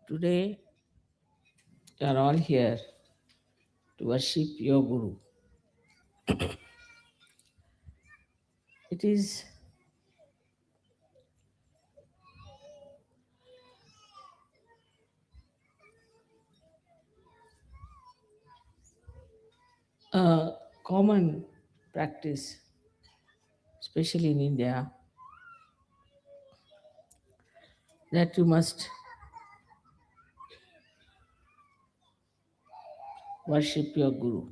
Today, you are all here to worship your Guru. It is a common practice, especially in India, that you must worship your Guru.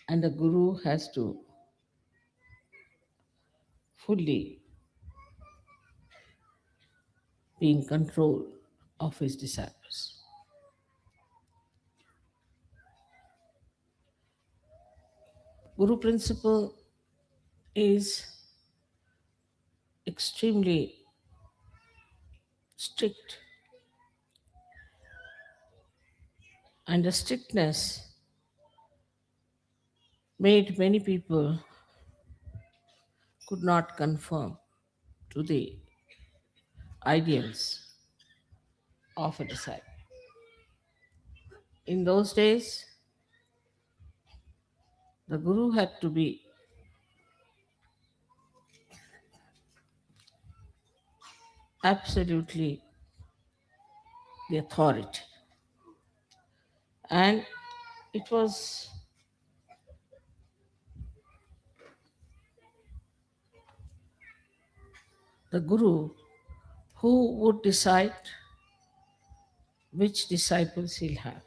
And the Guru has to fully be in control of his disciples. Guru principle is extremely strict, and the strictness made many people could not conform to the ideals of a disciple. In those days, the Guru had to be absolutely the authority. And it was the Guru who would decide which disciples he'll have.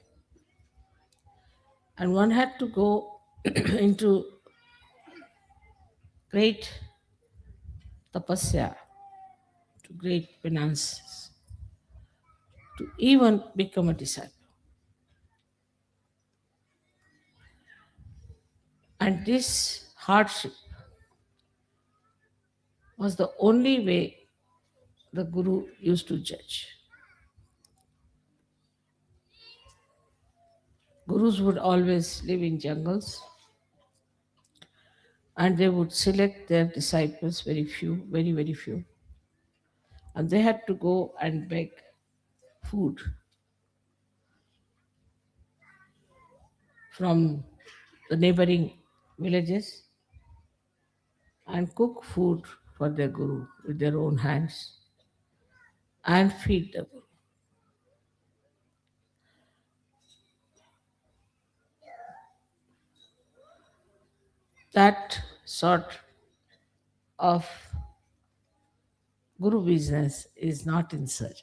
And one had to go into great tapasya, to great penances, to even become a disciple. And this hardship was the only way the Guru used to judge. Gurus would always live in jungles and they would select their disciples, very few, very, very few. And they had to go and beg food from the neighboring villages and cook food for their Guru with their own hands and feed the Guru. That sort of Guru business is not in search.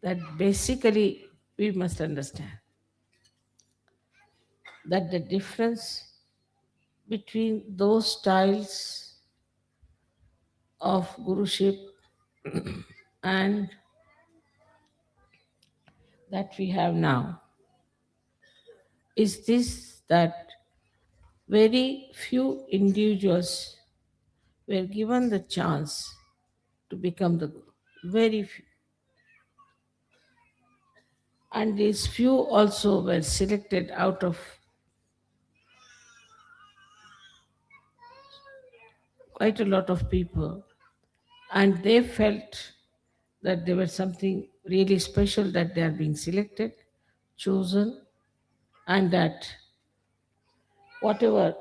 That basically we must understand that the difference between those styles of guruship and that we have now is this, that very few individuals were given the chance to become the Guru. Very few. And these few also were selected out of quite a lot of people, and they felt that there was something really special, that they are being selected, chosen, and that whatever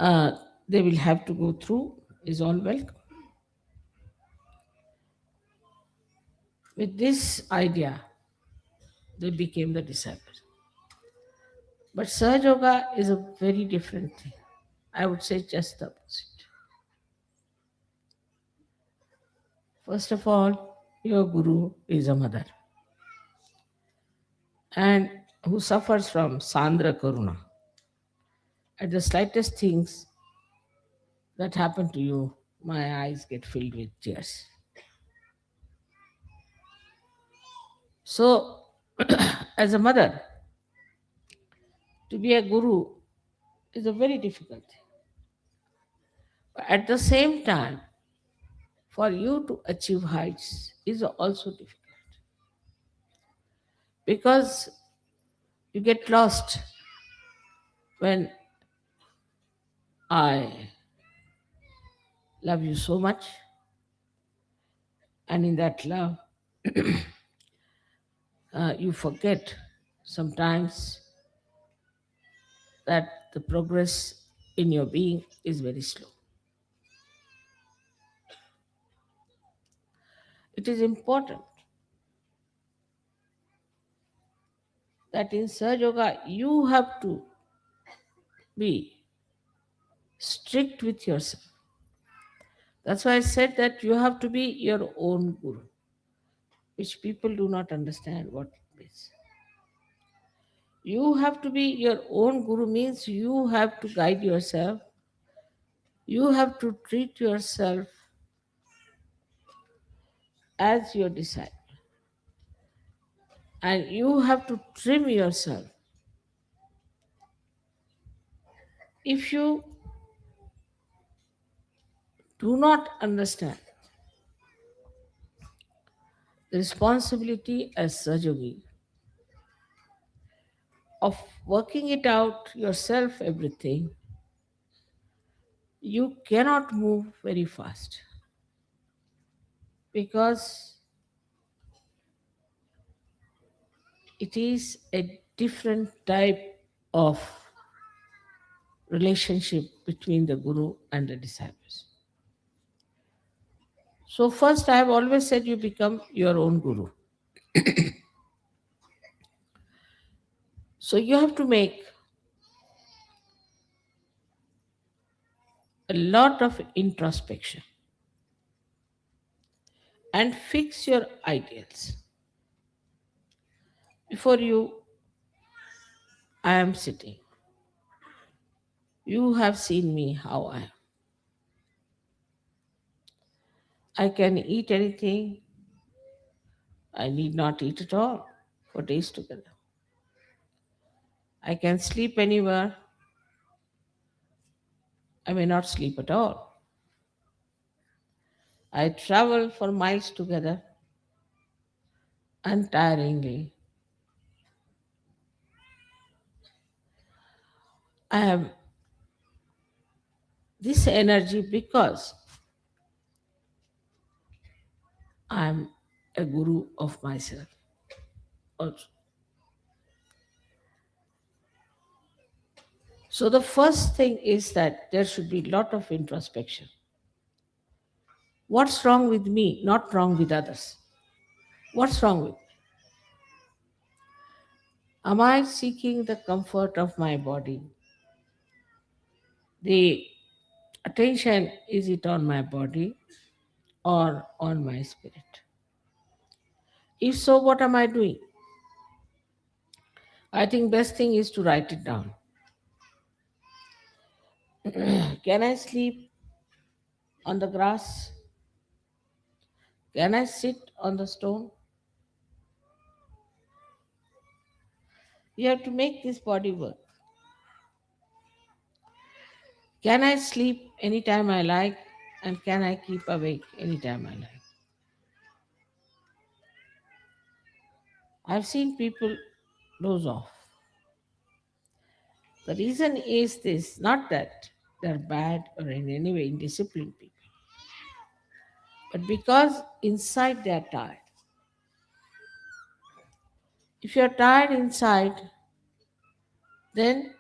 uh, they will have to go through is all welcome. With this idea, they became the disciples. But Sahaj Yoga is a very different thing. I would say just the opposite. First of all, your Guru is a mother and who suffers from Sandra Karuna. At the slightest things that happen to you, my eyes get filled with tears. So, as a mother, to be a guru is a very difficult thing. But at the same time, for you to achieve heights is also difficult because you get lost when I love you so much, and in that love, you forget sometimes that the progress in your being is very slow. It is important that in Sahaja Yoga you have to be strict with yourself. That's why I said that you have to be your own guru, which people do not understand what it means. You have to be your own guru means you have to guide yourself. You have to treat yourself as your disciple. And you have to trim yourself. If you do not understand the responsibility as Sajogi of working it out yourself, everything, you cannot move very fast because it is a different type of relationship between the guru and the disciples. So, first, I have always said you become your own guru. So, you have to make a lot of introspection and fix your ideals. Before you, I am sitting. You have seen me how I am. I can eat anything. I need not eat at all for days together. I can sleep anywhere. I may not sleep at all. I travel for miles together untiringly. I have this energy because I am a guru of myself also. So the first thing is that there should be a lot of introspection. What's wrong with me? Not wrong with others. What's wrong with me? Am I seeking the comfort of my body? The attention, is it on my body or on my spirit? If so, what am I doing? I think best thing is to write it down. Can I sleep on the grass? Can I sit on the stone? You have to make this body work. Can I sleep anytime I like? And can I keep awake anytime I like? I've seen people doze off. The reason is this, not that they're bad or in any way indisciplined people, but because inside they're tired. If you're tired inside, then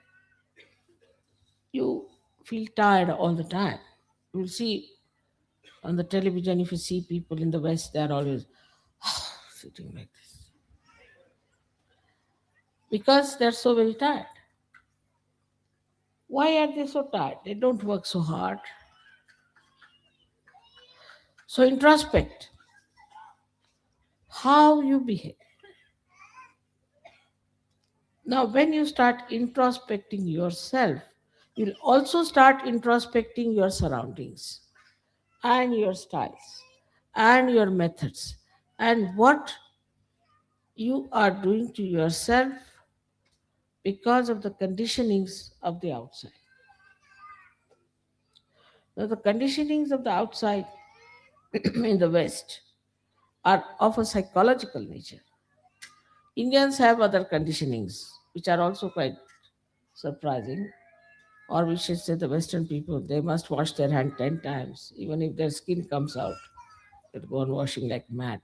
you feel tired all the time. You'll see on the television, if you see people in the West, they're always sitting like this because they're so very tired. Why are they so tired? They don't work so hard. So introspect how you behave. Now, when you start introspecting yourself, you'll also start introspecting your surroundings and your styles and your methods and what you are doing to yourself because of the conditionings of the outside. Now, the conditionings of the outside in the West are of a psychological nature. Indians have other conditionings, which are also quite surprising. Or we should say the Western people, they must wash their hand 10 times. Even if their skin comes out, they'll go on washing like mad.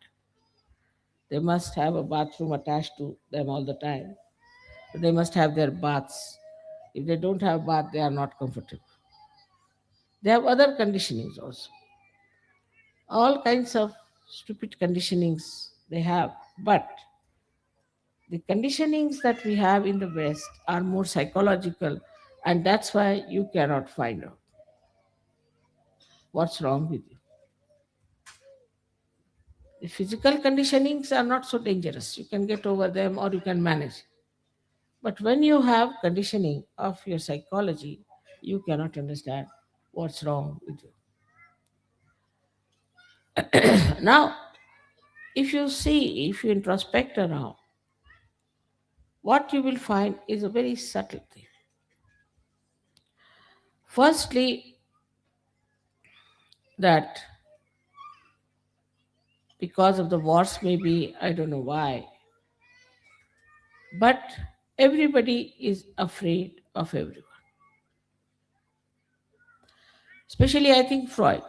They must have a bathroom attached to them all the time. They must have their baths. If they don't have bath, they are not comfortable. They have other conditionings also. All kinds of stupid conditionings they have. But the conditionings that we have in the West are more psychological, and that's why you cannot find out what's wrong with you. The physical conditionings are not so dangerous. You can get over them or you can manage. But when you have conditioning of your psychology, you cannot understand what's wrong with you. Now, if you see, if you introspect around, what you will find is a very subtle thing. Firstly, that because of the wars, maybe, I don't know why, but everybody is afraid of everyone. Especially, I think Freud.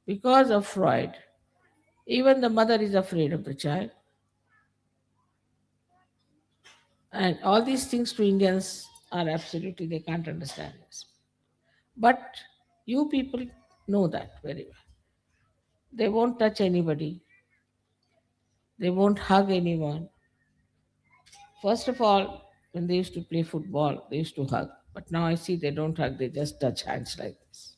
Because of Freud, even the mother is afraid of the child. And all these things to Indians are absolutely, they can't understand this. But you people know that very well. They won't touch anybody, they won't hug anyone. First of all, when they used to play football, they used to hug. But now I see they don't hug, they just touch hands like this.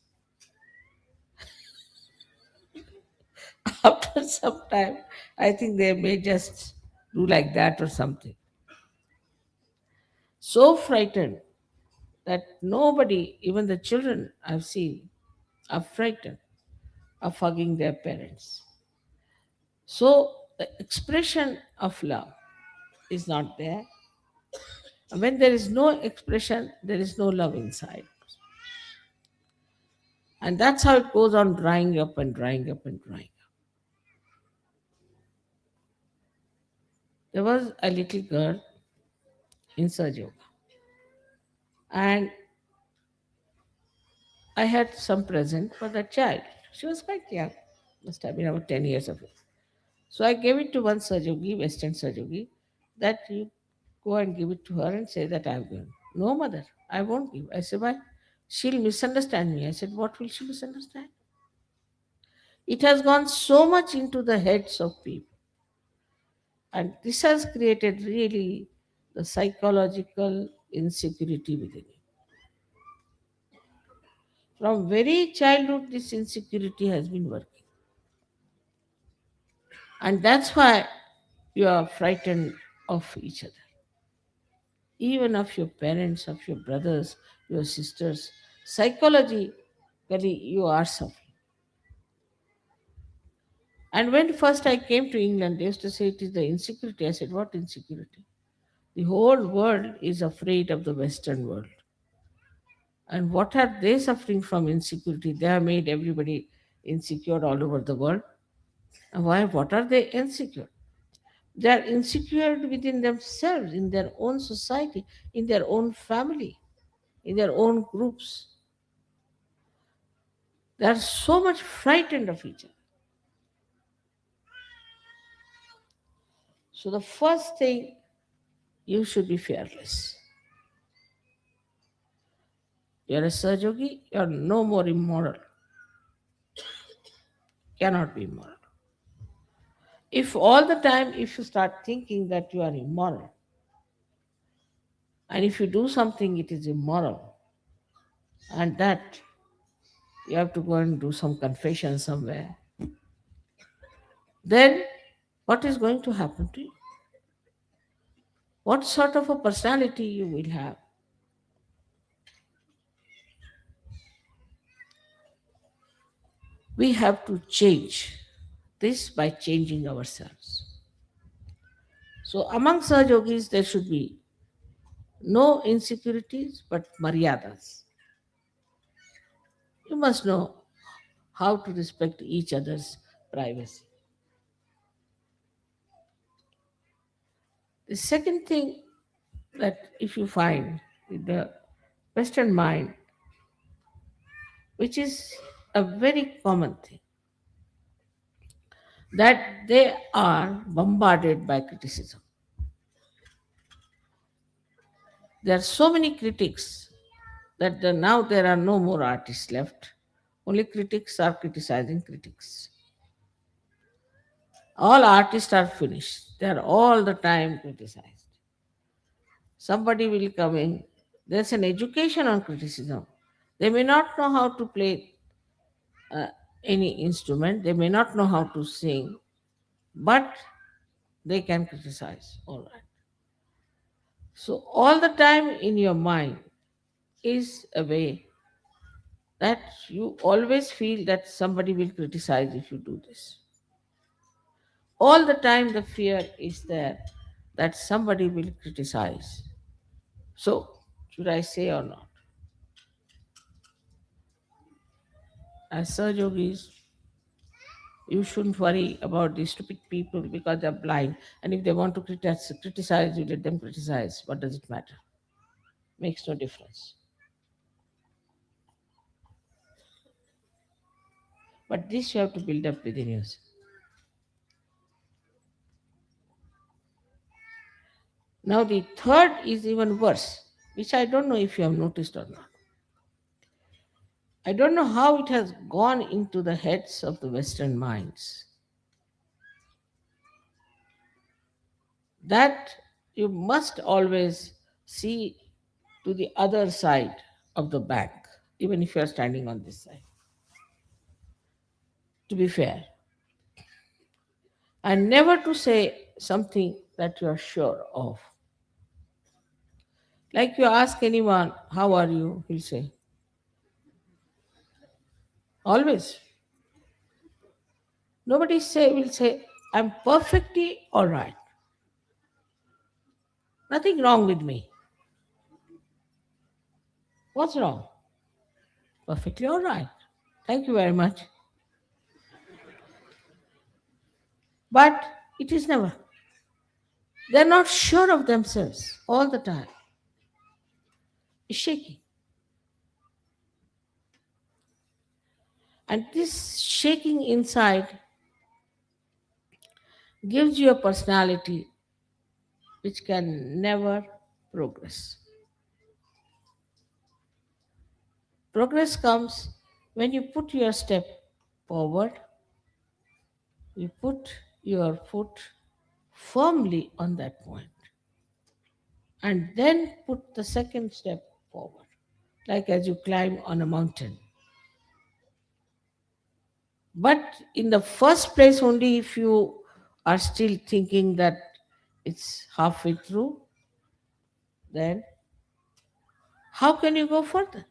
After some time, I think they may just do like that or something. So frightened that nobody, even the children I've seen, are frightened of hugging their parents. So the expression of love is not there. When there is no expression, there is no love inside. And that's how it goes on drying up and drying up and drying up. There was a little girl in Sahajya, and I had some present for that child. She was quite young, must have been about 10 years of age. So I gave it to one Sajogi, Western Sajogi, that you go and give it to her and say that I've given. No, mother, I won't give. I said, why? She'll misunderstand me. I said, what will she misunderstand? It has gone so much into the heads of people. And this has created really the psychological insecurity within you. From very childhood, this insecurity has been working. And that's why you are frightened of each other, even of your parents, of your brothers, your sisters. Psychologically, you are suffering. And when first I came to England, they used to say it is the insecurity. I said, what insecurity? The whole world is afraid of the Western world. And what are they suffering from insecurity? They have made everybody insecure all over the world. And why? What are they insecure? They are insecure within themselves, in their own society, in their own family, in their own groups. They are so much frightened of each other. So the first thing, you should be fearless. You are a Sajogi, you are no more immoral. Cannot be immoral. If all the time, if you start thinking that you are immoral, and if you do something, it is immoral, and that you have to go and do some confession somewhere, then what is going to happen to you? What sort of a personality you will have? We have to change this by changing ourselves. So among Sahajogis, there should be no insecurities but maryadas. You must know how to respect each other's privacy. The second thing that if you find with the Western mind, which is a very common thing, that they are bombarded by criticism. There are so many critics that now there are no more artists left. Only critics are criticizing critics. All artists are finished. They are all the time criticized. Somebody will come in. There's an education on criticism. They may not know how to play uh, any instrument. They may not know how to sing, but they can criticize. All right. So all the time in your mind is a way that you always feel that somebody will criticize if you do this. All the time the fear is there that somebody will criticize. So, should I say or not? As Sir Yogis, you shouldn't worry about these stupid people because they're blind. And if they want to criticize, you let them criticize. What does it matter? Makes no difference. But this you have to build up within yourself. Now, the third is even worse, which I don't know if you have noticed or not. I don't know how it has gone into the heads of the Western minds that you must always see to the other side of the bank, even if you are standing on this side, to be fair, and never to say something that you are sure of. Like you ask anyone, how are you? He'll say, always. Nobody will say, I'm perfectly all right. Nothing wrong with me. What's wrong? Perfectly all right. Thank you very much. But it is never. They're not sure of themselves all the time. It's shaky. And this shaking inside gives you a personality which can never progress. Progress comes when you put your step forward, you put your foot firmly on that point, and then put the second step forward, like as you climb on a mountain. But in the first place, only if you are still thinking that it's halfway through, then how can you go further?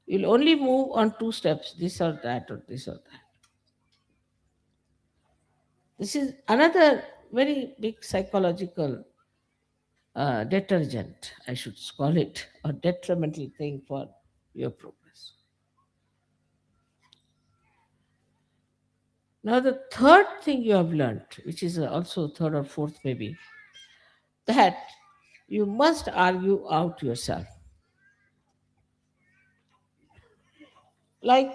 You'll only move on two steps, this or that, or this or that. This is another very big psychological detergent, I should call it, or detrimental thing for your progress. Now, the third thing you have learned, which is also third or fourth maybe, that you must argue out yourself. Like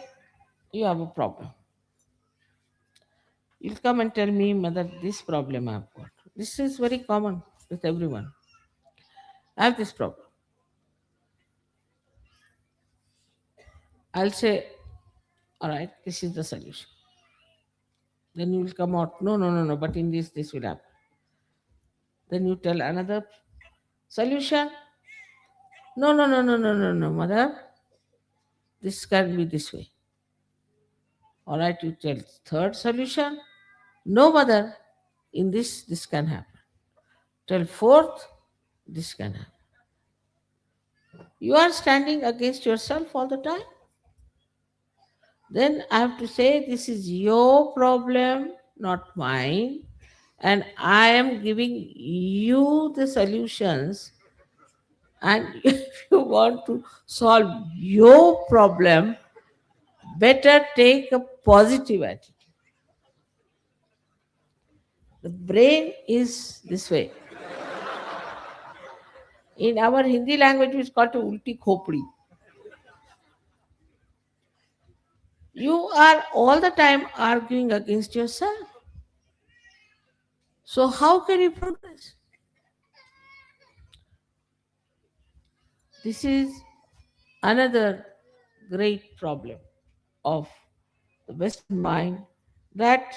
you have a problem. You'll come and tell me, Mother, this problem I've got. This is very common with everyone. I have this problem. I'll say, all right, this is the solution. Then you will come out, no, no, no, no, but in this will happen. Then you tell another solution. No, no, no, no, no, no, no, Mother, this can be this way. All right, you tell third solution. No, Mother, in this can happen. Tell fourth, this can happen. You are standing against yourself all the time. Then I have to say, this is your problem, not mine. And I am giving you the solutions. And if you want to solve your problem, better take a positive attitude. The brain is this way. In our Hindi language, it's called to ulti khopri. You are all the time arguing against yourself. So how can you progress? This is another great problem of the Western mind, that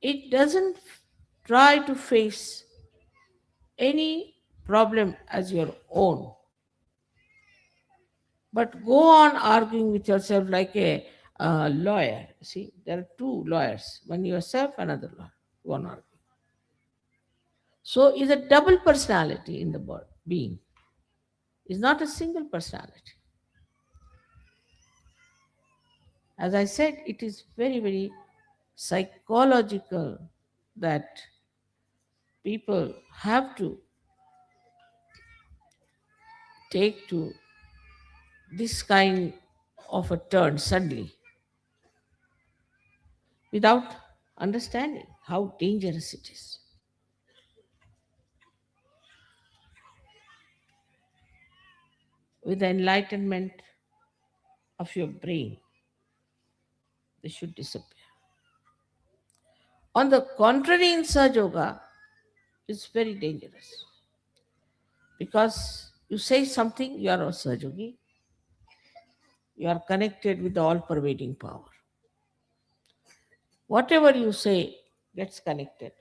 it doesn't try to face any problem as your own, but go on arguing with yourself like a lawyer. See, there are two lawyers, one yourself, another lawyer, one argue. So, is a double personality in the being. Is not a single personality. As I said, it is very, very psychological that people have to take to this kind of a turn suddenly without understanding how dangerous it is. With the enlightenment of your brain, they should disappear. On the contrary, in Sahaja Yoga, it's very dangerous because you say something, you are a Sahaja Yogi, you are connected with the all pervading power. Whatever you say gets connected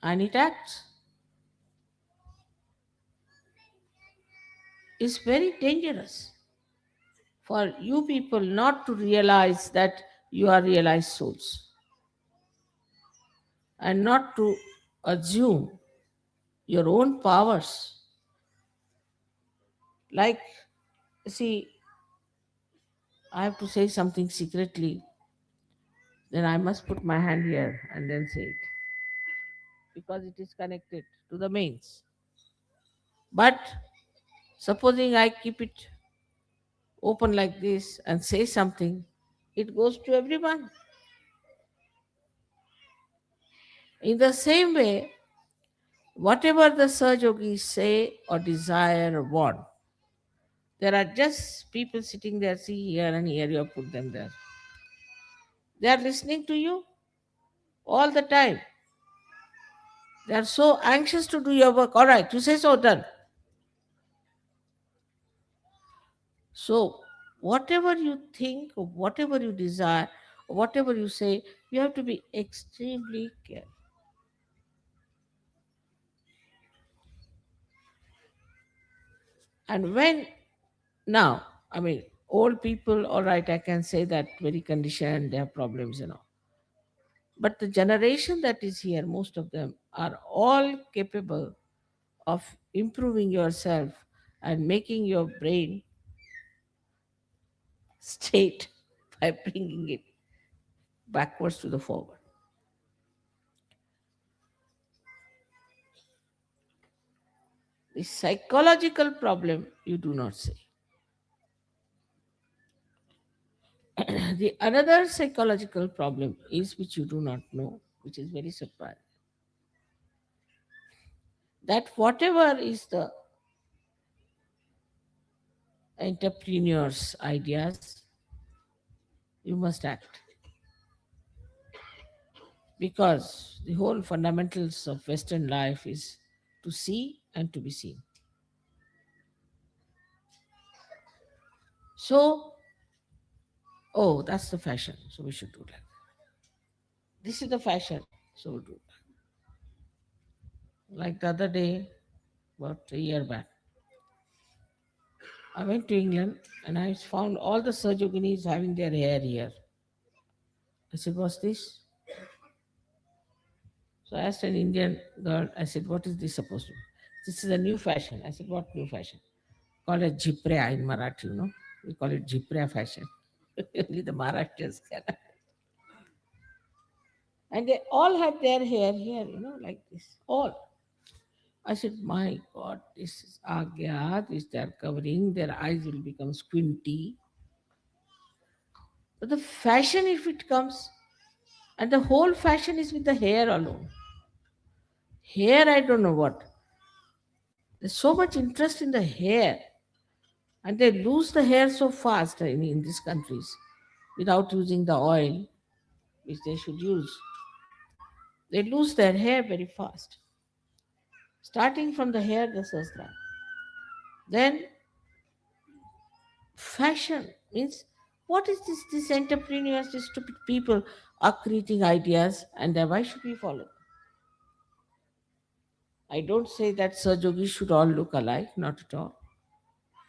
and it acts. It's very dangerous for you people not to realize that you are realized souls and not to assume your own powers. Like, see, I have to say something secretly, then I must put my hand here and then say it because it is connected to the mains. But supposing I keep it open like this and say something, it goes to everyone. In the same way, whatever the Sahaja Yogis say or desire or want, there are just people sitting there, see here and here, you have put them there. They are listening to you all the time. They are so anxious to do your work. All right, you say so, done. So, whatever you think, or whatever you desire, or whatever you say, you have to be extremely careful. And when now, I mean, old people, all right, I can say that very conditioned, they have problems, But the generation that is here, most of them are all capable of improving yourself and making your brain straight by bringing it backwards to the forward. The psychological problem you do not say. The another psychological problem is which you do not know, which is very surprising. That whatever is the entrepreneur's ideas, you must act. Because the whole fundamentals of Western life is to see and to be seen. So, oh, that's the fashion, so we should do that. This is the fashion, so we do that. Like the other day, about a year back, I went to England and I found all the Serjoginis having their hair here. I said, what's this? So I asked an Indian girl, I said, what is this supposed to be? This is a new fashion. I said, what new fashion? Call it Jiprea in Marathi. We call it Jiprea fashion. Only the Maharashtrians can. And they all had their hair here, like this. All. I said, my God, this is Agya, this they are covering, their eyes will become squinty. But the fashion, if it comes, and the whole fashion is with the hair alone. Hair, I don't know what. There's so much interest in the hair, and they lose the hair so fast in these countries without using the oil which they should use. They lose their hair very fast. Starting from the hair, the sastra. Then fashion means what is this? These entrepreneurs, these stupid people are creating ideas, and then why should we follow? I don't say that Sir Yogi should all look alike, not at all.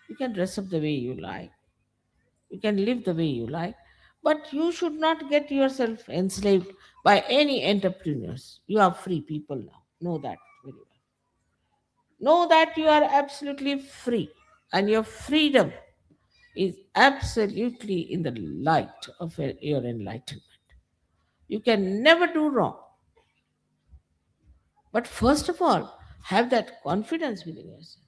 You can dress up the way you like, you can live the way you like, but you should not get yourself enslaved by any entrepreneurs. You are free people now. Know that very well. Know that you are absolutely free, and your freedom is absolutely in the light of your enlightenment. You can never do wrong. But first of all, have that confidence within yourself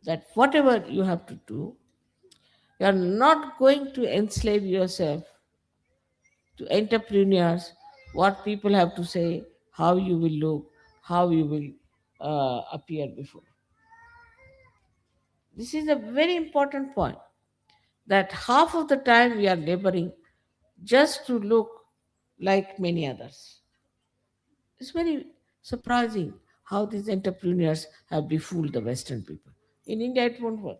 that whatever you have to do, you are not going to enslave yourself to entrepreneurs, what people have to say, how you will look, how you will appear before. This is a very important point that half of the time we are laboring just to look like many others. It's very surprising how these entrepreneurs have befooled the Western people. In India, it won't work.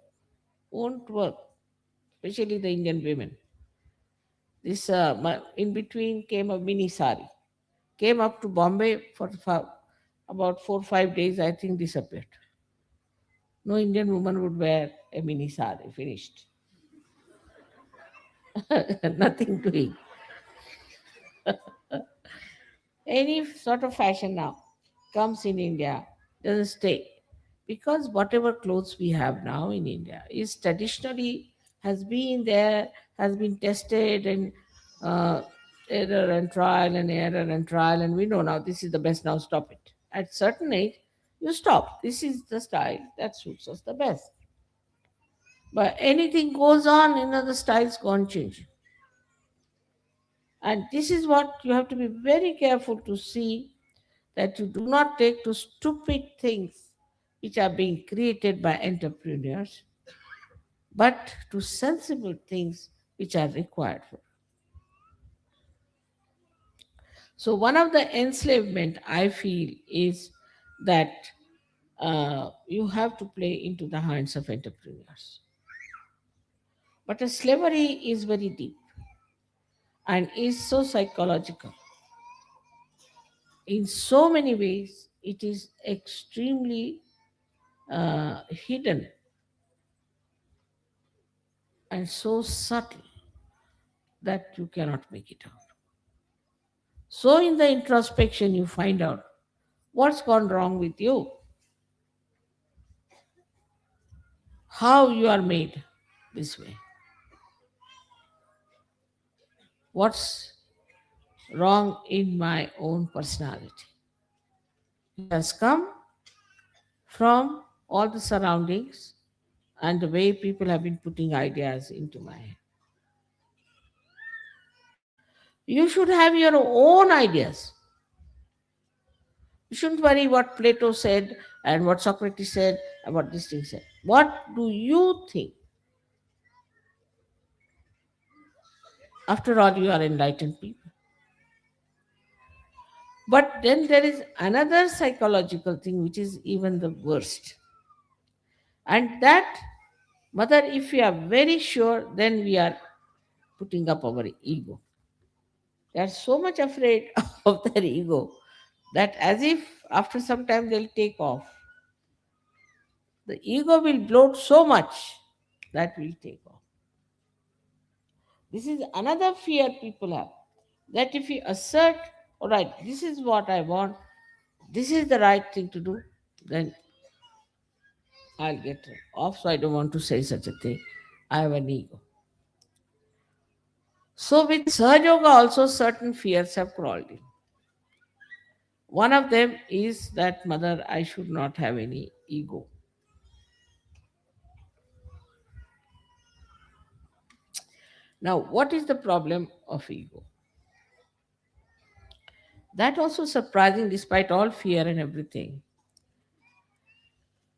Won't work, especially the Indian women. This in between came a mini sari. Came up to Bombay for about 4 5 days. I think disappeared. No Indian woman would wear a mini sari. Finished. Nothing doing. Any sort of fashion now comes in India doesn't stay because whatever clothes we have now in India is traditionally has been there, has been tested and uh, error and trial, and we know now this is the best. Now stop it. At certain age, you stop. This is the style that suits us the best. But anything goes on, the styles go on changing. And this is what you have to be very careful to see that you do not take to stupid things which are being created by entrepreneurs, but to sensible things which are required for. So one of the enslavement I feel is that you have to play into the hands of entrepreneurs. But the slavery is very deep and is so psychological. In so many ways, it is extremely hidden and so subtle that you cannot make it out. So, in the introspection, you find out what's gone wrong with you, how you are made this way, what's wrong in my own personality. It has come from all the surroundings and the way people have been putting ideas into my head. You should have your own ideas. You shouldn't worry what Plato said and what Socrates said and what this thing said. What do you think? After all, you are enlightened people. But then there is another psychological thing which is even the worst. And that, mother, if we are very sure, then we are putting up our ego. They are so much afraid of their ego that as if after some time they'll take off. The ego will bloat so much that will take off. This is another fear people have. That if you assert, all right, this is what I want, this is the right thing to do, then I'll get off. So I don't want to say such a thing. I have an ego. So with Sahaj Yoga also certain fears have crawled in. One of them is that mother, I should not have any ego. Now, what is the problem of ego? That also surprising despite all fear and everything.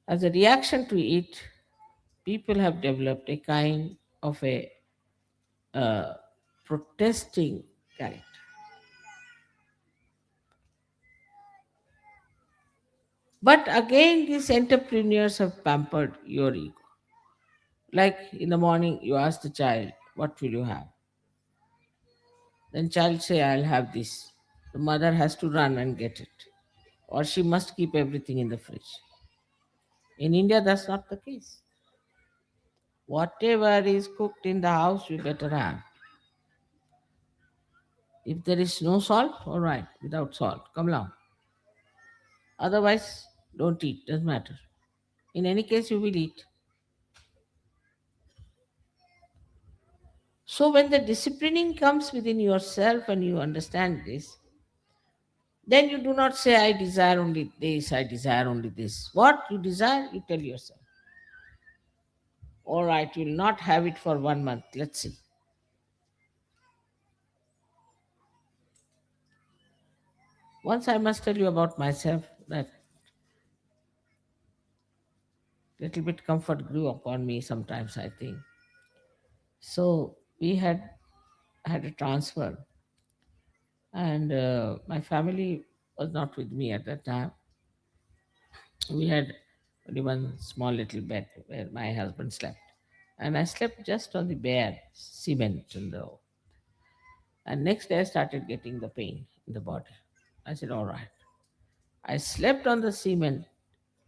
As a reaction to it, people have developed a kind of a uh, protesting character. But again, these entrepreneurs have pampered your ego. Like in the morning, you ask the child, "What will you have?" Then child say, "I'll have this." The mother has to run and get it, or she must keep everything in the fridge. In India, that's not the case. Whatever is cooked in the house, you better have. If there is no salt, all right, without salt, come along. Otherwise, don't eat, doesn't matter. In any case, you will eat. So, when the disciplining comes within yourself and you understand this, then you do not say, I desire only this, I desire only this. What you desire, you tell yourself. All right, you will not have it for 1 month. Let's see. Once I must tell you about myself that little bit comfort grew upon me sometimes, I think. So we had a transfer, and my family was not with me at that time. We had only one small little bed where my husband slept, and I slept just on the bare cement in the. And next day I started getting the pain in the body. I said, all right. I slept on the cement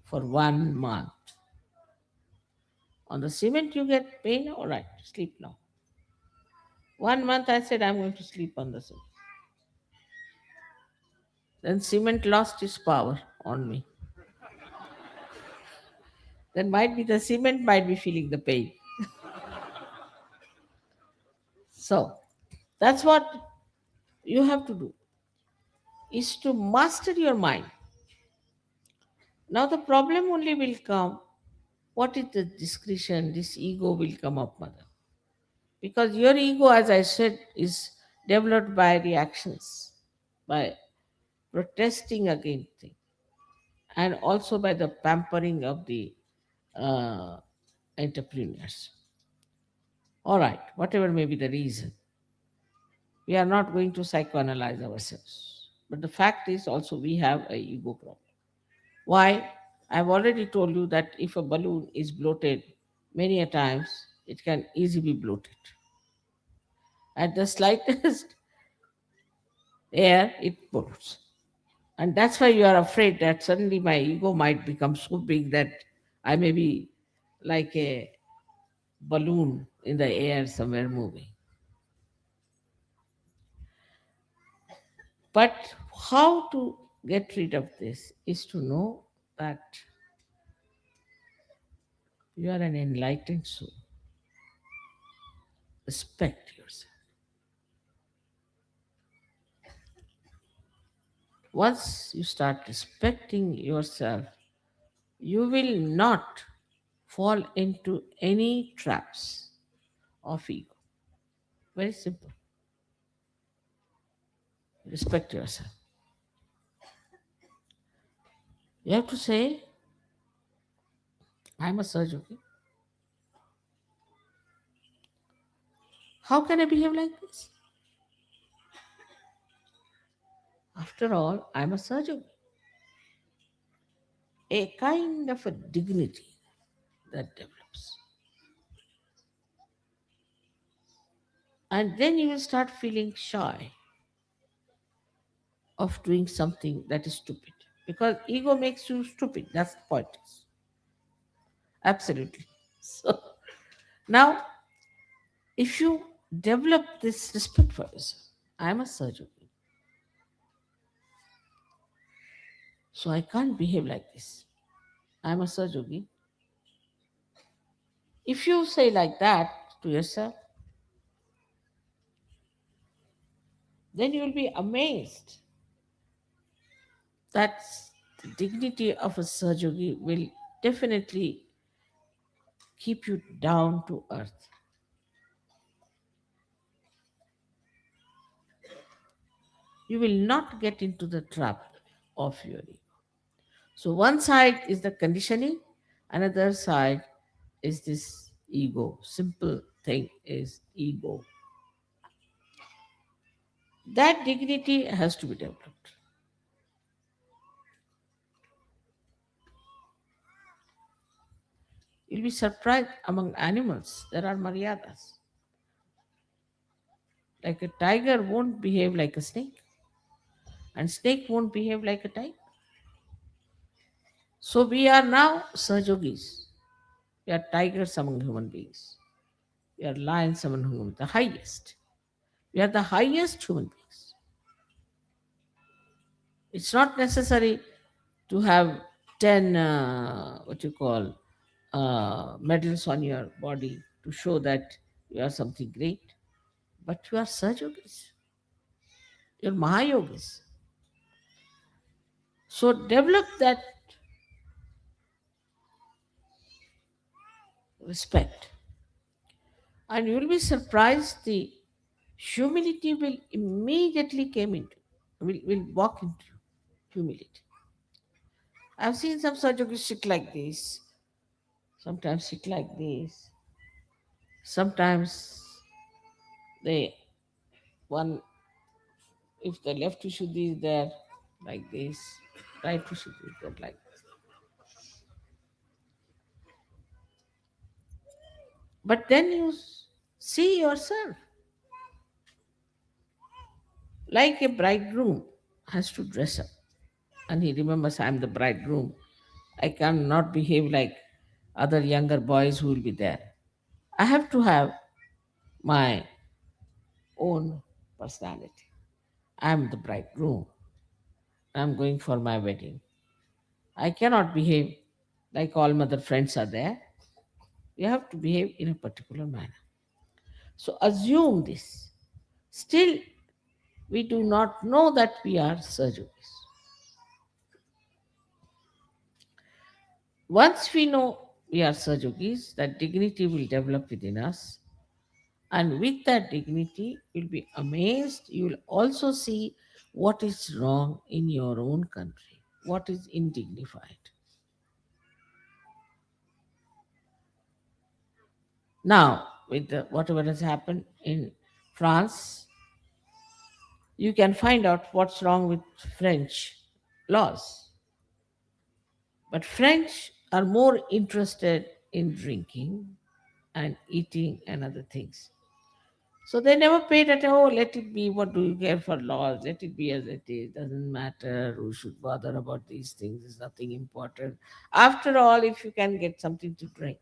for 1 month. On the cement you get pain, all right, sleep now. 1 month I said I'm going to sleep on the cement. Then cement lost its power on me. Then might be the cement might be feeling the pain. So that's what you have to do is to master your mind. Now the problem only will come. What is the discretion? This ego will come up, mother. Because your ego, as I said, is developed by reactions, by protesting against things, and also by the pampering of the uh, entrepreneurs. All right, whatever may be the reason, we are not going to psychoanalyze ourselves. But the fact is also we have a ego problem. Why? I've already told you that if a balloon is bloated many a times, it can easily be bloated. At the slightest air, it bloats. And that's why you are afraid that suddenly my ego might become so big that I may be like a balloon in the air somewhere moving. But how to get rid of this is to know that you are an enlightened soul. Respect yourself. Once you start respecting yourself, you will not fall into any traps of ego. Very simple. Respect yourself. You have to say, I'm a surgeon. Okay? How can I behave like this? After all, I'm a surgeon. A kind of a dignity that develops. And then you will start feeling shy of doing something that is stupid. Because ego makes you stupid. That's the point. Absolutely. So now, if you develop this respect for yourself, I'm a surgeon. So I can't behave like this. I'm a surgeon. If you say like that to yourself, then you will be amazed that the dignity of a surgery will definitely keep you down to earth. you will not get into the trap of your ego. So one side is the conditioning, another side is this ego. Simple thing is ego. That dignity has to be developed. You'll be surprised among animals. There are maryadas. Like a tiger won't behave like a snake, and snake won't behave like a tiger. So we are now Sahajogis. We are tigers among human beings. We are lions among human beings, the highest. We are the highest human beings. It's not necessary to have 10, what you call, medals on your body to show that you are something great. But you are Sahajogis. You're Mahayogis. So develop that respect. And you will be surprised the humility will immediately came into, will walk into humility. I've seen some Sahajogis sit like this, sometimes sit like this, sometimes they one if the left Vishuddhi is there like this, right Vishuddhi is there like this. But then you see yourself like a bridegroom has to dress up. And he remembers, I'm the bridegroom. I cannot behave like other younger boys who will be there. I have to have my own personality. I'm the bridegroom. I'm going for my wedding. I cannot behave like all mother friends are there. You have to behave in a particular manner. So assume this. Still, we do not know that we are Sahajogis. Once we know we are Sahajogis, that dignity will develop within us. And with that dignity, you'll be amazed. You will also see what is wrong in your own country, what is indignified. Now, with whatever has happened in France, you can find out what's wrong with French laws. But French are more interested in drinking and eating and other things. So they never paid attention. Oh, let it be. What do you care for laws? Let it be as it is. Doesn't matter. Who should bother about these things? It's nothing important. After all, if you can get something to drink,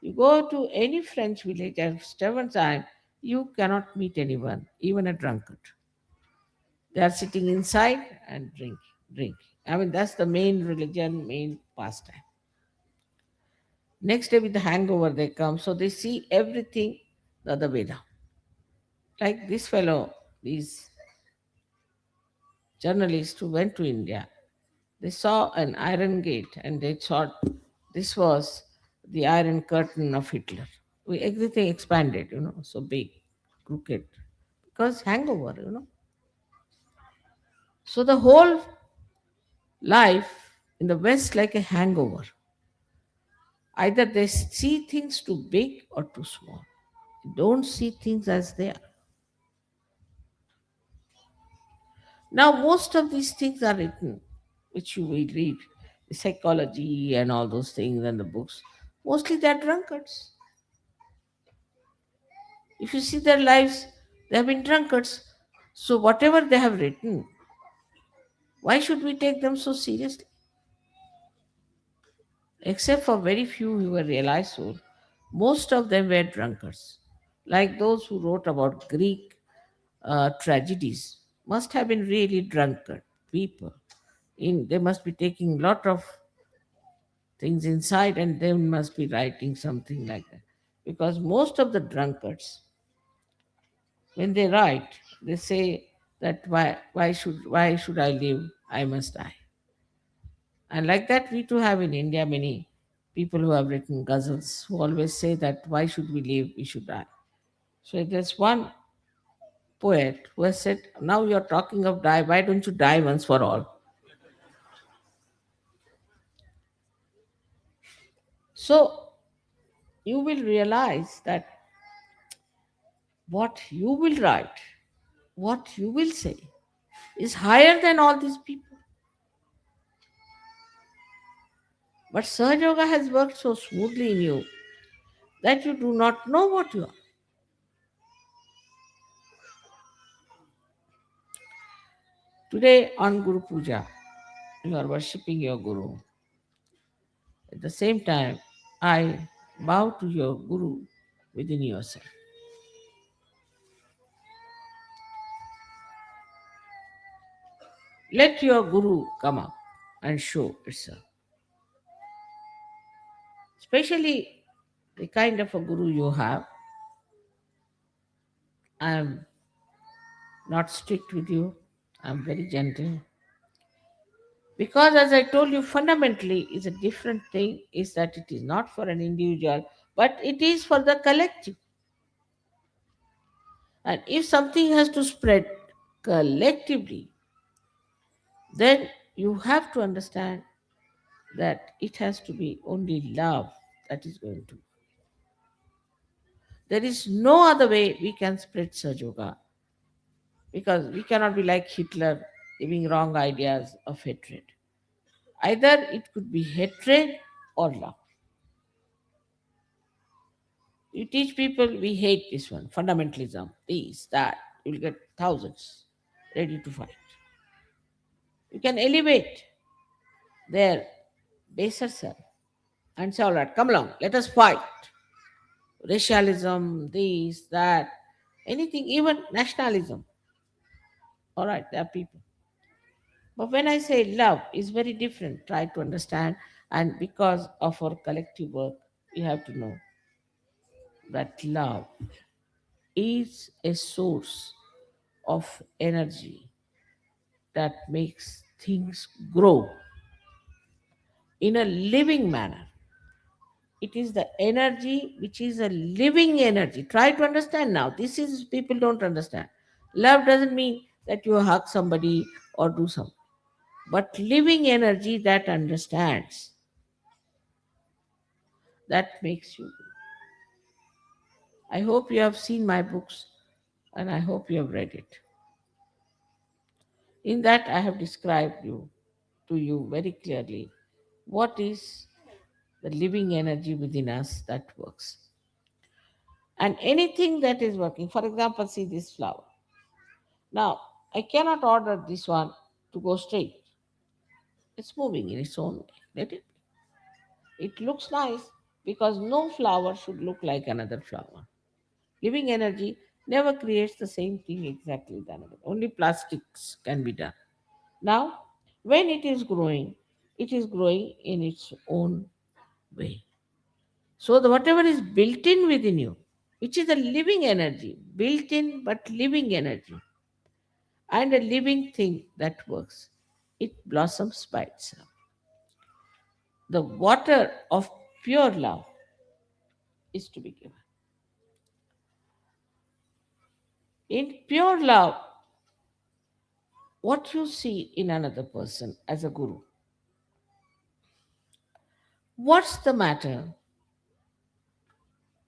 you go to any French village at seven time, you cannot meet anyone, even a drunkard. They are sitting inside and drink. I mean, that's the main religion, main pastime. Next day with the hangover, they come, so they see everything the other way down. Like this fellow, these journalists who went to India, they saw an iron gate and they thought this was the iron curtain of Hitler. Everything expanded, so big, crooked, because hangover. So the whole life in the West like a hangover. Either they see things too big or too small. They don't see things as they are. Now, most of these things are written, which you will read, the psychology and all those things and the books. Mostly they're drunkards. If you see their lives, they have been drunkards. So, whatever they have written, why should we take them so seriously? Except for very few who were realized soul, most of them were drunkards. Like those who wrote about Greek tragedies, must have been really drunkard people. They must be taking a lot of things inside and they must be writing something like that. Because most of the drunkards, when they write, they say that why should I live? I must die. And like that, we too have in India many people who have written ghazals who always say that why should we live? We should die. So there's one poet who has said, now you're talking of die, why don't you die once for all? So you will realize that what you will write, what you will say, is higher than all these people. But Sahaja Yoga has worked so smoothly in you that you do not know what you are. Today on Guru Puja, you are worshipping your Guru. At the same time, I bow to your Guru within yourself. Let your Guru come up and show itself. Especially the kind of a Guru you have. I am not strict with you, I am very gentle. Because as I told you, fundamentally is a different thing, is that it is not for an individual, but it is for the collective. And if something has to spread collectively, then you have to understand that it has to be only love that is going to. There is no other way we can spread Sahaja Yoga, because we cannot be like Hitler giving wrong ideas of hatred. Either it could be hatred or love. You teach people we hate this one, fundamentalism, this, that, you'll get thousands ready to fight. You can elevate their baser self and say, all right, come along, let us fight. Racialism, this, that, anything, even nationalism. All right, there are people. But when I say love is very different, try to understand. And because of our collective work, you have to know that love is a source of energy that makes things grow in a living manner. It is the energy which is a living energy. Try to understand now. This is people don't understand. Love doesn't mean that you hug somebody or do something, but living energy that understands, that makes you. I hope you have seen my books and I hope you have read it. In that, I have described you to you very clearly what is the living energy within us that works. And anything that is working, for example, see this flower. Now, I cannot order this one to go straight. It's moving in its own way. Let it be. It looks nice because no flower should look like another flower. Living energy never creates the same thing exactly the another. Only plastics can be done. Now, when it is growing in its own way. So the whatever is built in within you, which is a living energy, built in but living energy, and a living thing that works, it blossoms by itself. The water of pure love is to be given. In pure love, what you see in another person as a guru, what's the matter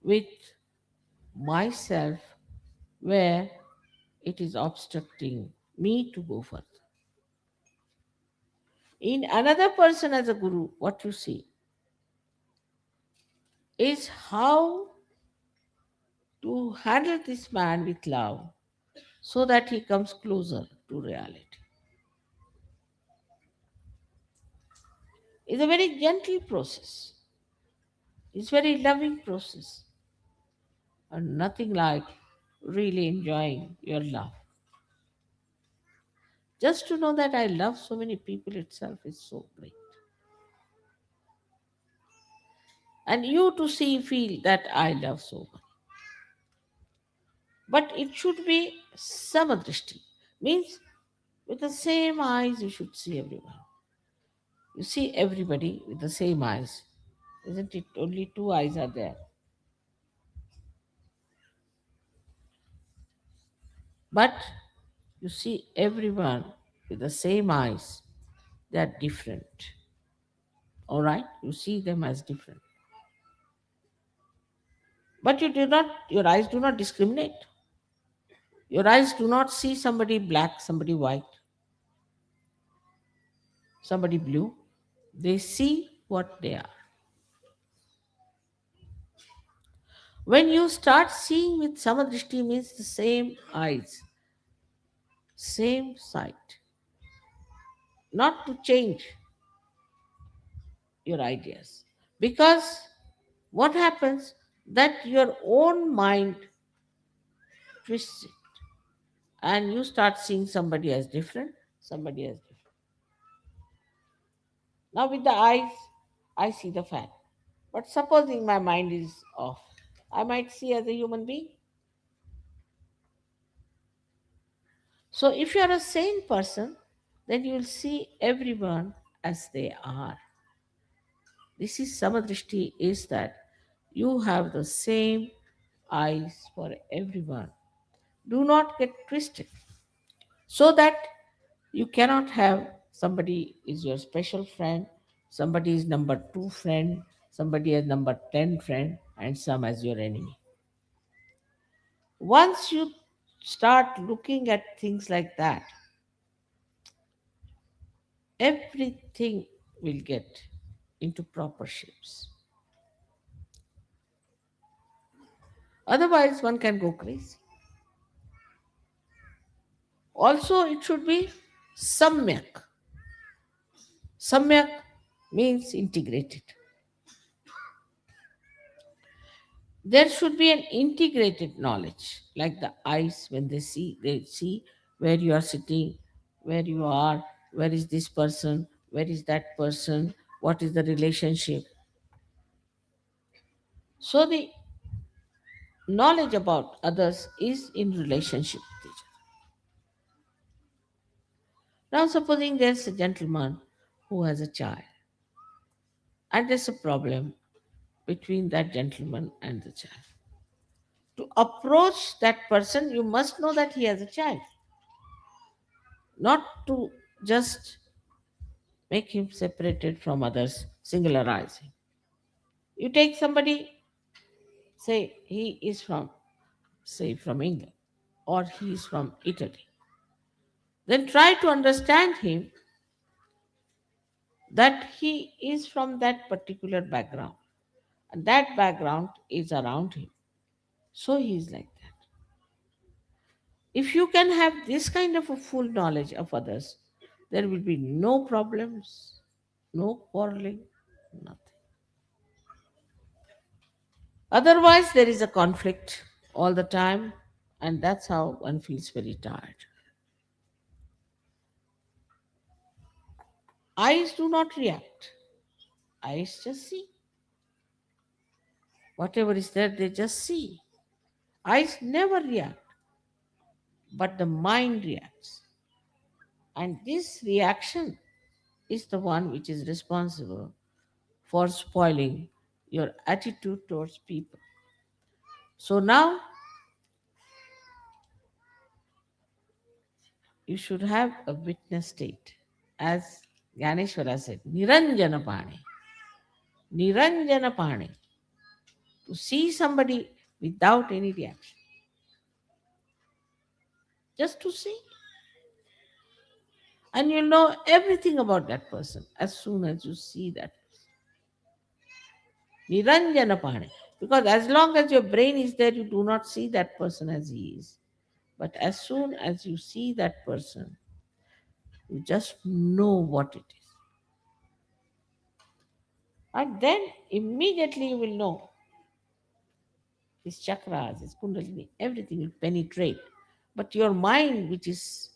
with myself where it is obstructing me to go further? In another person as a guru, what you see is how to handle this man with love so that he comes closer to reality. It's a very gentle process. It's a very loving process. And nothing like really enjoying your love. Just to know that I love so many people itself is so great. And you to see, feel that I love so much. But it should be samadrishti. Means with the same eyes you should see everyone. You see everybody with the same eyes. Isn't it? Only two eyes are there. But you see everyone with the same eyes. They are different. All right? You see them as different. But your eyes do not discriminate. Your eyes do not see somebody black, somebody white, somebody blue. They see what they are. When you start seeing with samadrishti means the same eyes, same sight, not to change your ideas. Because what happens that your own mind twists it and you start seeing somebody as different, somebody as different. Now with the eyes, I see the fact. But supposing my mind is off, I might see as a human being. So if you are a sane person, then you will see everyone as they are. This is samadrishti is that you have the same eyes for everyone. Do not get twisted. So that you cannot have somebody is your special friend, somebody is number 2 friend, somebody is number 10 friend, and some as your enemy. Once you start looking at things like that, everything will get into proper shapes. Otherwise, one can go crazy. Also, it should be samyak. Samyak means integrated. There should be an integrated knowledge, like the eyes when they see where you are sitting, where you are, where is this person, where is that person, what is the relationship. So the knowledge about others is in relationship with each other. Now, supposing there's a gentleman who has a child, and there's a problem between that gentleman and the child. To approach that person, you must know that he has a child, not to just make him separated from others, singularizing. You take somebody, say he is from, say, from England, or he is from Italy. Then try to understand him that he is from that particular background and that background is around him. So he is like that. If you can have this kind of a full knowledge of others, there will be no problems, no quarreling, nothing. Otherwise, there is a conflict all the time, and that's how one feels very tired. Eyes do not react, eyes just see. Whatever is there, they just see. Eyes never react, but the mind reacts. And this reaction is the one which is responsible for spoiling your attitude towards people. So now you should have a witness state. As Ganeshwara said, Niranjana Pani. Niranjana Pani. To see somebody without any reaction. Just to see. And you'll know everything about that person as soon as you see that person. Niranjana Pani. Because as long as your brain is there, you do not see that person as he is. But as soon as you see that person, you just know what it is. And then immediately you will know his chakras, his kundalini, everything will penetrate. But your mind, which is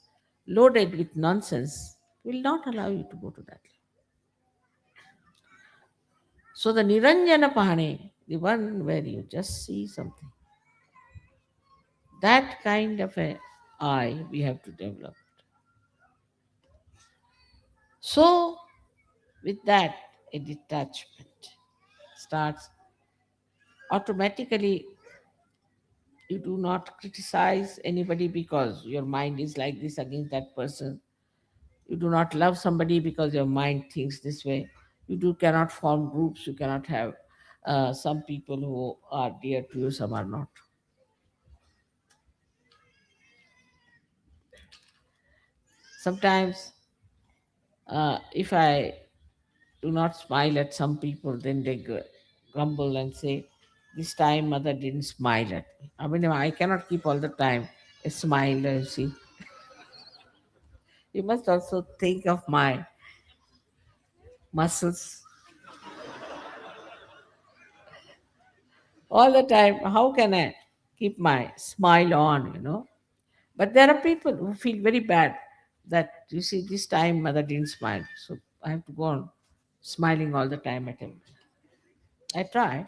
loaded with nonsense, will not allow you to go to that level. So the Niranjana Pahane, the one where you just see something, that kind of a eye we have to develop. So with that, a detachment starts automatically. You do not criticize anybody because your mind is like this against that person. You do not love somebody because your mind thinks this way. You do cannot form groups. You cannot have some people who are dear to you, some are not. Sometimes, if I do not smile at some people, then they grumble and say, "This time mother didn't smile at me." I mean, I cannot keep all the time a smile. You see, you must also think of my muscles all the time. How can I keep my smile on? But there are people who feel very bad that, you see, this time mother didn't smile. So I have to go on smiling all the time at him. I try.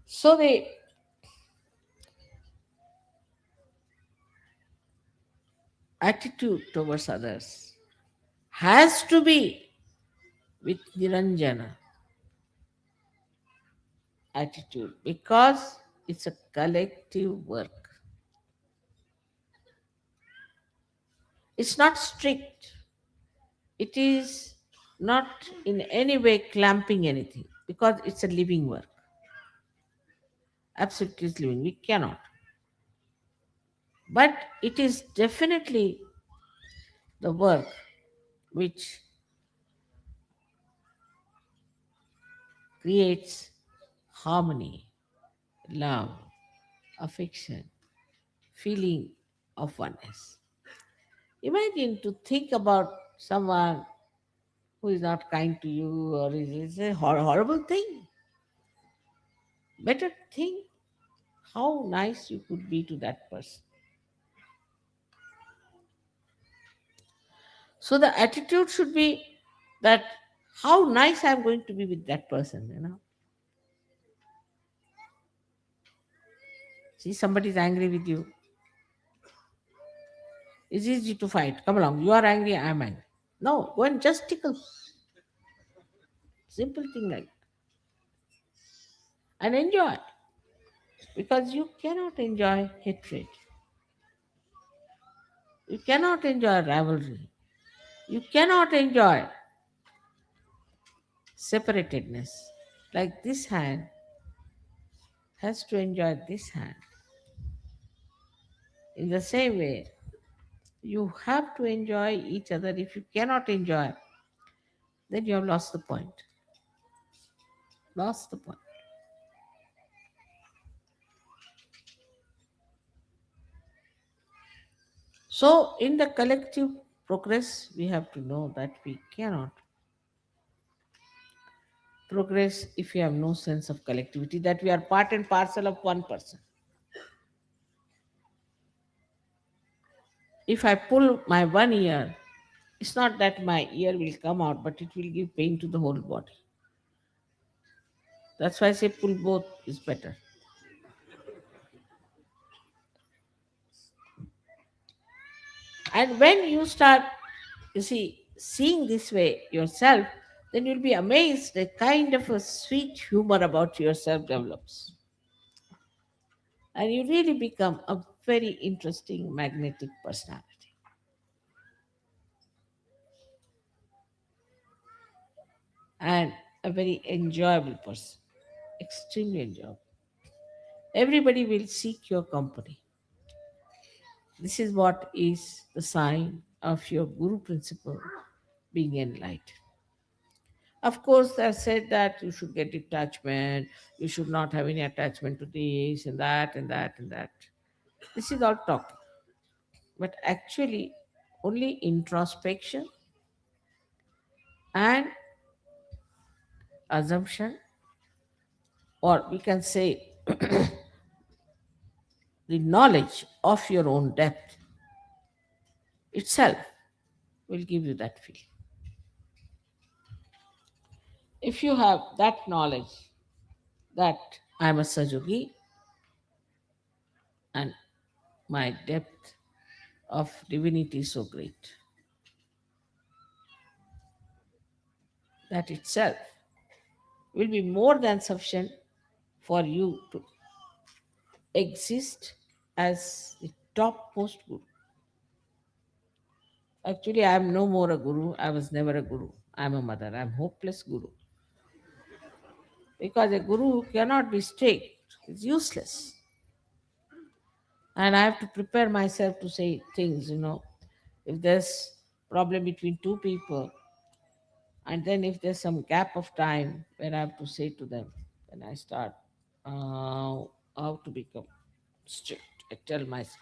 So the attitude towards others has to be with Niranjana attitude because it's a collective work. It's not strict. It is not in any way clamping anything because it's a living work. Absolutely is living. We cannot. But it is definitely the work which creates harmony, love, affection, feeling of oneness. Imagine to think about someone who is not kind to you or is a horrible thing. Better think how nice you could be to that person. So the attitude should be that how nice I'm going to be with that person. See, somebody is angry with you. It's easy to fight. Come along. You are angry, I'm angry. No, go and just tickle. Simple thing like that. And enjoy. Because you cannot enjoy hatred. You cannot enjoy rivalry. You cannot enjoy separatedness. Like this hand has to enjoy this hand. In the same way, you have to enjoy each other. If you cannot enjoy, then you have lost the point. Lost the point. So, in the collective progress, we have to know that we cannot progress if we have no sense of collectivity, that we are part and parcel of one person. If I pull my one ear, it's not that my ear will come out, but it will give pain to the whole body. That's why I say pull both is better. And when you start, you see, seeing this way yourself, then you'll be amazed the kind of a sweet humor about yourself develops. And you really become a very interesting, magnetic personality and a very enjoyable person, extremely enjoyable. Everybody will seek your company. This is what is the sign of your Guru principle being enlightened. Of course, I said that you should get detachment, you should not have any attachment to this and that and that and that. This is all talk. But actually, only introspection and assumption, or we can say the knowledge of your own depth itself will give you that feeling. If you have that knowledge that I am a Sajogi and my depth of divinity is so great, That itself will be more than sufficient for you to exist as the topmost guru. Actually, I am no more a guru. I was never a guru. I am a mother. I am hopeless guru. Because a guru cannot be strict. It's useless. And I have to prepare myself to say things, if there's problem between two people, and then if there's some gap of time where I have to say to them, then I start how to become strict. I tell myself,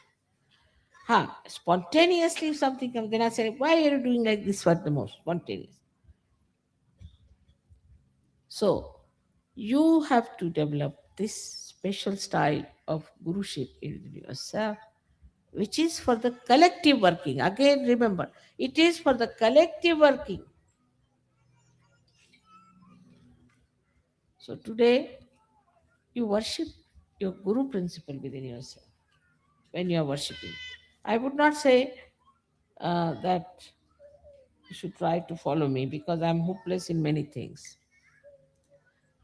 spontaneously if something comes, then I say, why are you doing like this for the most? Spontaneous. So you have to develop this special style of guruship in yourself, which is for the collective working. Again, remember, it is for the collective working. So today, you worship your guru principle within yourself when you are worshipping. I would not say that you should try to follow me because I'm hopeless in many things.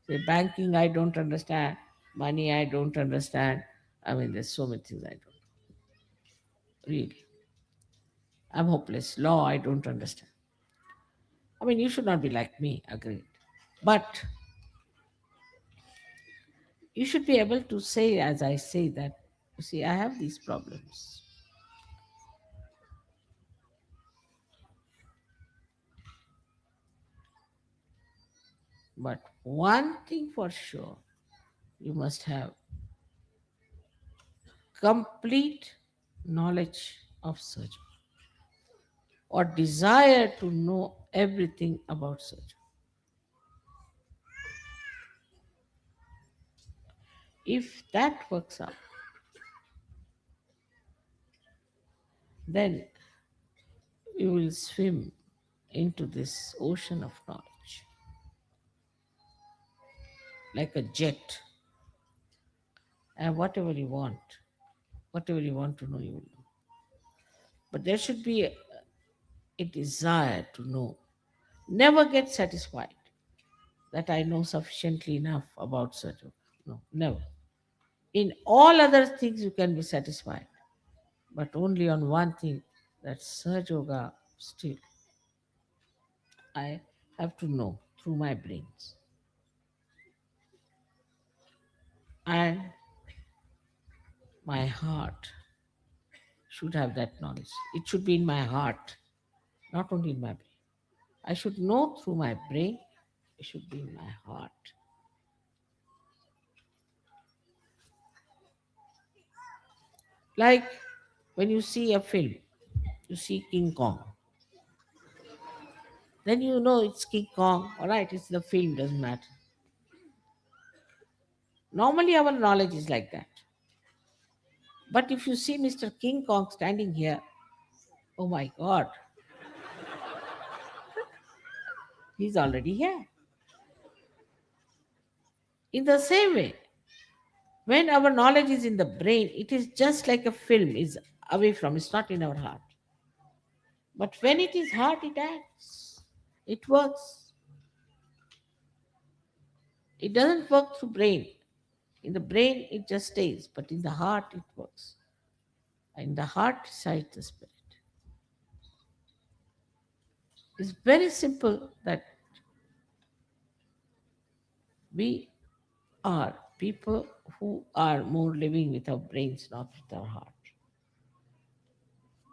Say, banking, I don't understand. Money, I don't understand. I mean, there's so many things I don't. Really. I'm hopeless. Law, I don't understand. I mean, you should not be like me, agreed. But you should be able to say, as I say, that, you see, I have these problems. But one thing for sure, you must have complete knowledge of surgery or desire to know everything about surgery. If that works out, then you will swim into this ocean of knowledge like a jet. And whatever you want to know, you will know. But there should be a desire to know. Never get satisfied that I know sufficiently enough about surgery. No, never. In all other things, you can be satisfied, but only on one thing, that Surge Yoga still I have to know through my brains. And my heart should have that knowledge. It should be in my heart, not only in my brain. I should know through my brain, it should be in my heart. Like when you see a film, you see King Kong. Then you know it's King Kong, all right, it's the film, doesn't matter. Normally, our knowledge is like that. But if you see Mr. King Kong standing here, oh my God, he's already here. In the same way, when our knowledge is in the brain, it is just like a film is away from, it's not in our heart. But when it is heart, it acts. It works. It doesn't work through brain. In the brain, it just stays, but in the heart, it works. In the heart resides the spirit. It's very simple that we are people who are more living with our brains, not with our heart.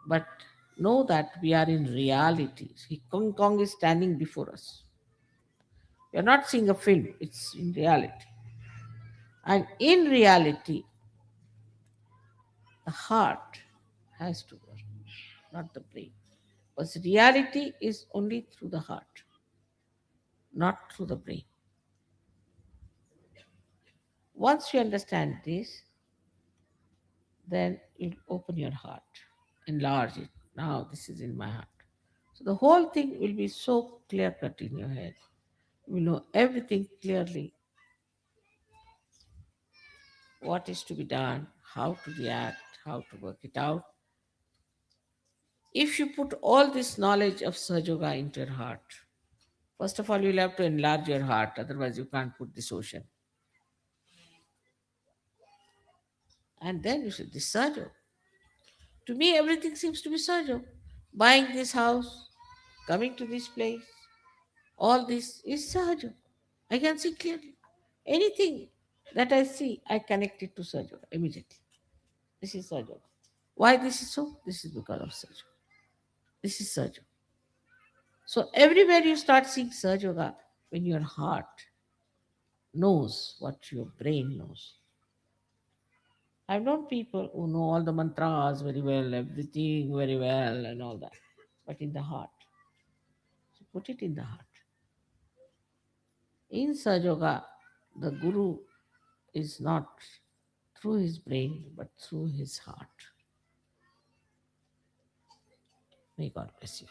But know that we are in reality. See, Kong Kong is standing before us. We are not seeing a film, it's in reality. And in reality, the heart has to work, not the brain. Because reality is only through the heart, not through the brain. Once you understand this, then you open your heart, enlarge it. Now this is in my heart. So the whole thing will be so clear cut in your head. You will know everything clearly, what is to be done, how to react, how to work it out. If you put all this knowledge of Sahaja Yoga into your heart, First of all, you'll have to enlarge your heart, otherwise, you can't put this ocean. And then you should, this Sahaja. To me, everything seems to be Sahaja. Buying this house, coming to this place, all this is Sahaja. I can see clearly. Anything that I see, I connect it to Sahaja immediately. This is Sahaja. Why this is so? This is because of Sahaja. This is Sahaja. So everywhere you start seeing Sahaja Yoga, when your heart knows what your brain knows. I've known people who know all the mantras very well, everything very well, and all that. But in the heart, so put it in the heart. In Sahaja, the Guru is not through his brain, but through his heart. May God bless you.